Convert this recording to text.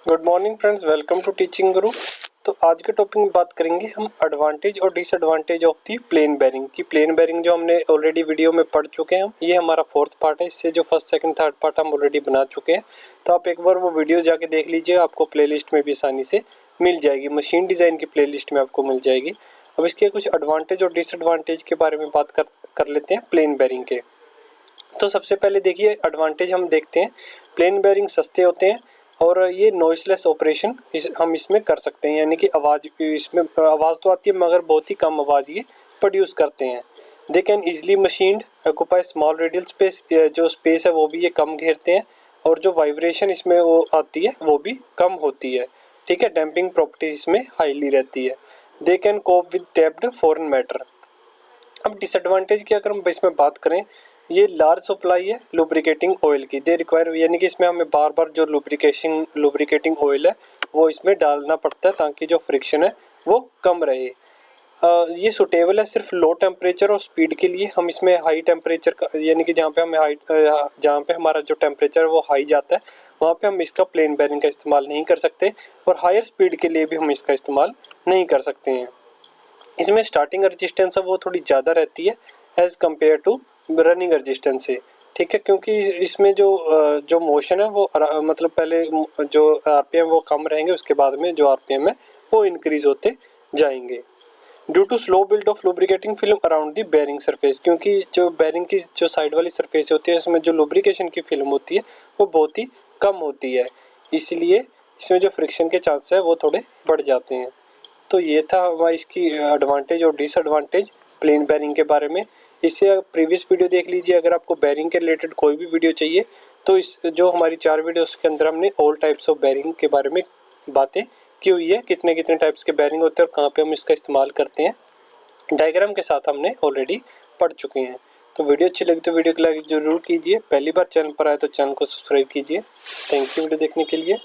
Good morning friends, welcome to teaching Guru. तो आज के टॉपिक में बात करेंगे हम एडवांटेज और disadvantage of the plain bearing की। प्लेन बेरिंग जो हमने ऑलरेडी वीडियो में पढ़ चुके हैं, ये हमारा फोर्थ पार्ट है। इससे जो फर्स्ट सेकंड थर्ड पार्ट हम ऑलरेडी बना चुके हैं, तो आप एक बार वो वीडियो जाके देख लीजिए, आपको प्लेलिस्ट में भी आसानी से मिल जाएगी। मशीन डिज़ाइन की प्लेलिस्ट में आपको मिल जाएगी। अब इसके कुछ एडवांटेज और डिसएडवांटेज के बारे में बात कर लेते हैं प्लेन बेरिंग के। तो सबसे पहले देखिए एडवांटेज हम देखते हैं। प्लेन बेरिंग सस्ते होते हैं और ये नॉइसलेस ऑपरेशन हम इसमें कर सकते हैं, यानी कि इसमें आवाज़ तो आती है मगर बहुत ही कम आवाज़ ये प्रोड्यूस करते हैं। They can easily machined occupy small radial space, जो स्पेस है वो भी ये कम घेरते हैं और जो वाइब्रेशन इसमें वो आती है वो भी कम होती है। ठीक है, डैम्पिंग प्रॉपर्टीज इसमें हाईली रहती है। They can cope with tapped foreign matter. अब डिसएडवांटेज की अगर हम इसमें बात करें, ये लार्ज सप्लाई है लुब्रिकेटिंग ऑयल की। दे रिक्वायर, यानी कि इसमें हमें बार बार जो लुब्रिकेटिंग ऑयल है वो इसमें डालना पड़ता है ताकि जो फ्रिक्शन है वो कम रहे। ये सुटेबल है सिर्फ लो टेम्परेचर और स्पीड के लिए। हम इसमें हाई टेम्परेचर का, यानी कि जहाँ पे हमारा जो टेम्परेचर है वो हाई जाता है, वहाँ पे हम इसका प्लेन बेरिंग का इस्तेमाल नहीं कर सकते और हायर स्पीड के लिए भी हम इसका इस्तेमाल नहीं कर सकते हैं। इसमें स्टार्टिंग रेजिस्टेंस है वो थोड़ी ज़्यादा रहती है as compare to running resistance से। ठीक है, क्योंकि इसमें जो मोशन है वो मतलब पहले जो आरपीएम वो कम रहेंगे, उसके बाद में जो आरपीएम है वो इंक्रीज होते जाएंगे। Due to slow build of lubricating film around the bearing surface, क्योंकि जो बेरिंग की जो साइड वाली सरफेस होती है उसमें जो लुब्रिकेशन की फिल्म होती है वो बहुत ही कम होती है, इसलिए इसमें जो फ्रिक्शन के चांस है वो थोड़े बढ़ जाते हैं। तो ये था हमारा इसकी एडवांटेज और डिसएडवांटेज प्लेन बेरिंग के बारे में। इससे प्रीवियस वीडियो देख लीजिए। अगर आपको बेरिंग के रिलेटेड कोई भी वीडियो चाहिए तो इस जो हमारी 4 वीडियोस के अंदर हमने ऑल टाइप्स ऑफ बेरिंग के बारे में बातें की हुई है, कितने कितने टाइप्स के बेरिंग होते हैं और कहाँ पे हम इसका इस्तेमाल करते हैं, डायग्राम के साथ हमने ऑलरेडी पढ़ चुके हैं। तो वीडियो अच्छी लगी तो वीडियो को लाइक जरूर कीजिए। पहली बार चैनल पर आए तो चैनल को सब्सक्राइब कीजिए। थैंक यू वीडियो देखने के लिए।